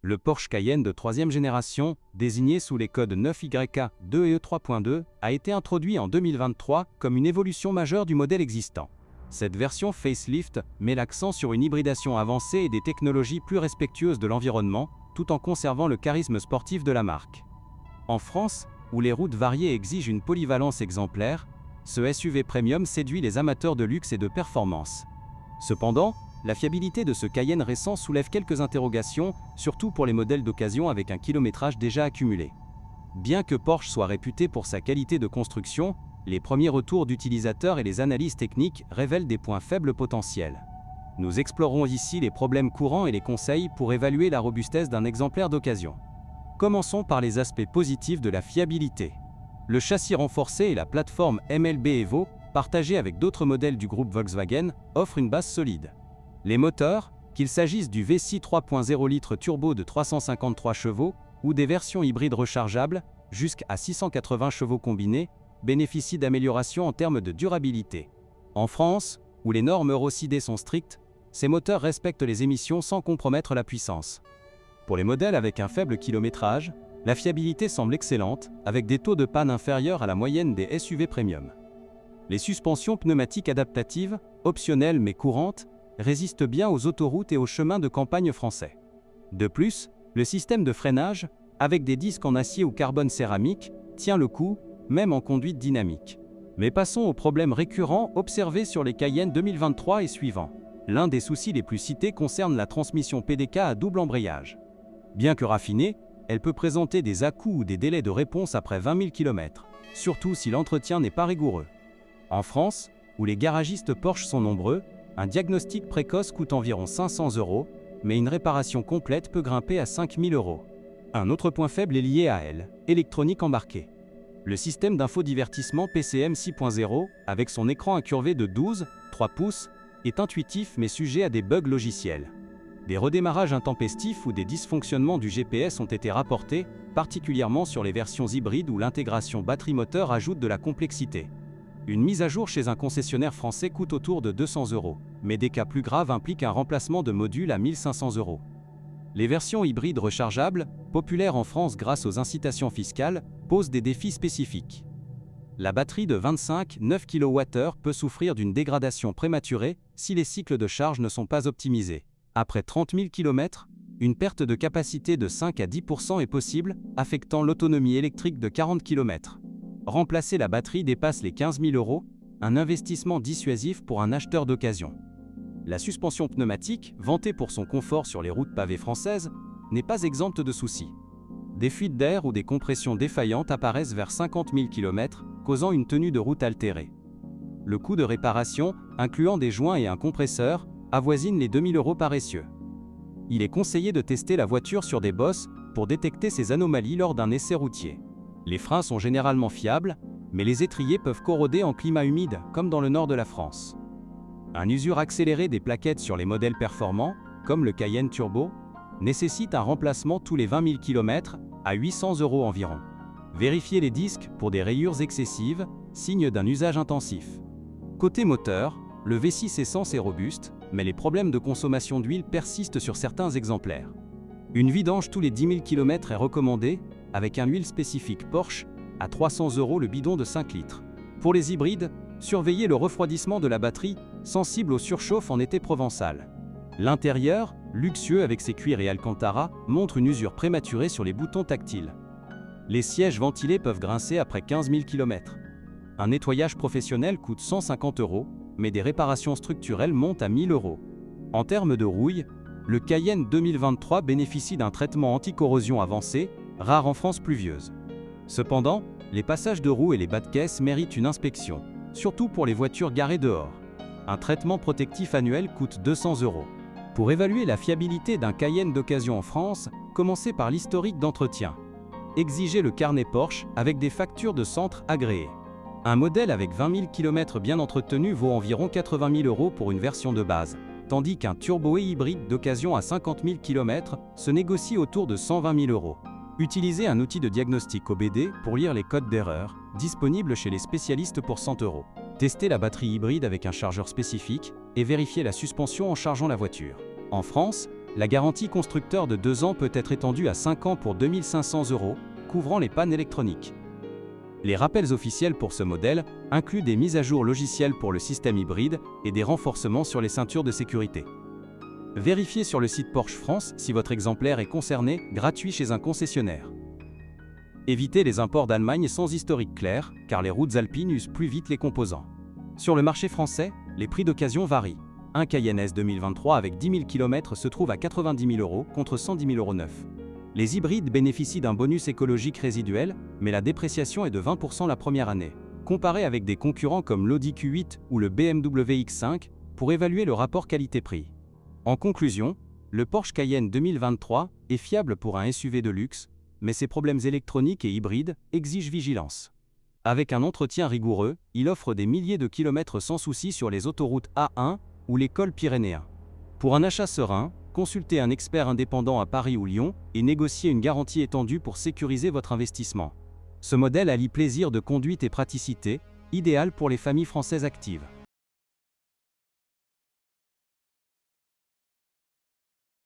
Le Porsche Cayenne de 3e génération, désigné sous les codes 9YK2 et E3.2, a été introduit en 2023 comme une évolution majeure du modèle existant. Cette version facelift met l'accent sur une hybridation avancée et des technologies plus respectueuses de l'environnement, tout en conservant le charisme sportif de la marque. En France, où les routes variées exigent une polyvalence exemplaire, ce SUV premium séduit les amateurs de luxe et de performance. Cependant, la fiabilité de ce Cayenne récent soulève quelques interrogations, surtout pour les modèles d'occasion avec un kilométrage déjà accumulé. Bien que Porsche soit réputé pour sa qualité de construction, les premiers retours d'utilisateurs et les analyses techniques révèlent des points faibles potentiels. Nous explorerons ici les problèmes courants et les conseils pour évaluer la robustesse d'un exemplaire d'occasion. Commençons par les aspects positifs de la fiabilité. Le châssis renforcé et la plateforme MLB Evo, partagés avec d'autres modèles du groupe Volkswagen, offrent une base solide. Les moteurs, qu'il s'agisse du V6 3.0 litres turbo de 353 chevaux ou des versions hybrides rechargeables, jusqu'à 680 chevaux combinés, bénéficient d'améliorations en termes de durabilité. En France, où les normes Euro 6D sont strictes, ces moteurs respectent les émissions sans compromettre la puissance. Pour les modèles avec un faible kilométrage, la fiabilité semble excellente, avec des taux de panne inférieurs à la moyenne des SUV premium. Les suspensions pneumatiques adaptatives, optionnelles mais courantes, résistent bien aux autoroutes et aux chemins de campagne français. De plus, le système de freinage, avec des disques en acier ou carbone céramique, tient le coup, même en conduite dynamique. Mais passons aux problèmes récurrents observés sur les Cayenne 2023 et suivants. L'un des soucis les plus cités concerne la transmission PDK à double embrayage. Bien que raffinée, elle peut présenter des à-coups ou des délais de réponse après 20 000 km, surtout si l'entretien n'est pas rigoureux. En France, où les garagistes Porsche sont nombreux, un diagnostic précoce coûte environ 500 €, mais une réparation complète peut grimper à 5 000 €. Un autre point faible est lié à elle, électronique embarquée. Le système d'infodivertissement PCM 6.0, avec son écran incurvé de 12,3 pouces, est intuitif mais sujet à des bugs logiciels. Des redémarrages intempestifs ou des dysfonctionnements du GPS ont été rapportés, particulièrement sur les versions hybrides où l'intégration batterie-moteur ajoute de la complexité. Une mise à jour chez un concessionnaire français coûte autour de 200 €, mais des cas plus graves impliquent un remplacement de module à 1 500 €. Les versions hybrides rechargeables, populaires en France grâce aux incitations fiscales, posent des défis spécifiques. La batterie de 25,9 kWh peut souffrir d'une dégradation prématurée si les cycles de charge ne sont pas optimisés. Après 30 000 km, une perte de capacité de 5 à 10% est possible, affectant l'autonomie électrique de 40 km. Remplacer la batterie dépasse les 15 000 €, un investissement dissuasif pour un acheteur d'occasion. La suspension pneumatique, vantée pour son confort sur les routes pavées françaises, n'est pas exempte de soucis. Des fuites d'air ou des compressions défaillantes apparaissent vers 50 000 km, causant une tenue de route altérée. Le coût de réparation, incluant des joints et un compresseur, avoisine les 2 000 € par essieu. Il est conseillé de tester la voiture sur des bosses pour détecter ces anomalies lors d'un essai routier. Les freins sont généralement fiables, mais les étriers peuvent corroder en climat humide, comme dans le nord de la France. Un usure accéléré des plaquettes sur les modèles performants, comme le Cayenne Turbo, nécessite un remplacement tous les 20 000 km, à 800 € environ. Vérifiez les disques pour des rayures excessives, signe d'un usage intensif. Côté moteur, le V6 essence est robuste, mais les problèmes de consommation d'huile persistent sur certains exemplaires. Une vidange tous les 10 000 km est recommandée, avec un huile spécifique Porsche, à 300 € le bidon de 5 litres. Pour les hybrides, surveillez le refroidissement de la batterie, sensible aux surchauffes en été provençal. L'intérieur, luxueux avec ses cuirs et alcantara, montre une usure prématurée sur les boutons tactiles. Les sièges ventilés peuvent grincer après 15 000 km. Un nettoyage professionnel coûte 150 €, mais des réparations structurelles montent à 1 000 €. En termes de rouille, le Cayenne 2023 bénéficie d'un traitement anti-corrosion avancé, rare en France pluvieuse. Cependant, les passages de roues et les bas de caisse méritent une inspection, surtout pour les voitures garées dehors. Un traitement protectif annuel coûte 200 €. Pour évaluer la fiabilité d'un Cayenne d'occasion en France, commencez par l'historique d'entretien. Exigez le carnet Porsche avec des factures de centre agréées. Un modèle avec 20 000 km bien entretenu vaut environ 80 000 € pour une version de base, tandis qu'un turbo et hybride d'occasion à 50 000 km se négocie autour de 120 000 €. Utilisez un outil de diagnostic OBD pour lire les codes d'erreur, disponible chez les spécialistes pour 100 €. Testez la batterie hybride avec un chargeur spécifique et vérifiez la suspension en chargeant la voiture. En France, La garantie constructeur de 2 ans peut être étendue à 5 ans pour 2 500 €, couvrant les pannes électroniques. Les rappels officiels pour ce modèle incluent des mises à jour logicielles pour le système hybride et des renforcements sur les ceintures de sécurité. Vérifiez sur le site Porsche France si votre exemplaire est concerné, gratuit chez un concessionnaire. Évitez les imports d'Allemagne sans historique clair, car les routes alpines usent plus vite les composants. Sur le marché français, les prix d'occasion varient. Un Cayenne S 2023 avec 10 000 km se trouve à 90 000 € contre 110 000 € neuf. Les hybrides bénéficient d'un bonus écologique résiduel, mais la dépréciation est de 20% la première année. Comparez avec des concurrents comme l'Audi Q8 ou le BMW X5 pour évaluer le rapport qualité-prix. En conclusion, le Porsche Cayenne 2023 est fiable pour un SUV de luxe, mais ses problèmes électroniques et hybrides exigent vigilance. Avec un entretien rigoureux, il offre des milliers de kilomètres sans souci sur les autoroutes A1 ou les cols pyrénéens. Pour un achat serein, consultez un expert indépendant à Paris ou Lyon et négociez une garantie étendue pour sécuriser votre investissement. Ce modèle allie plaisir de conduite et praticité, idéal pour les familles françaises actives.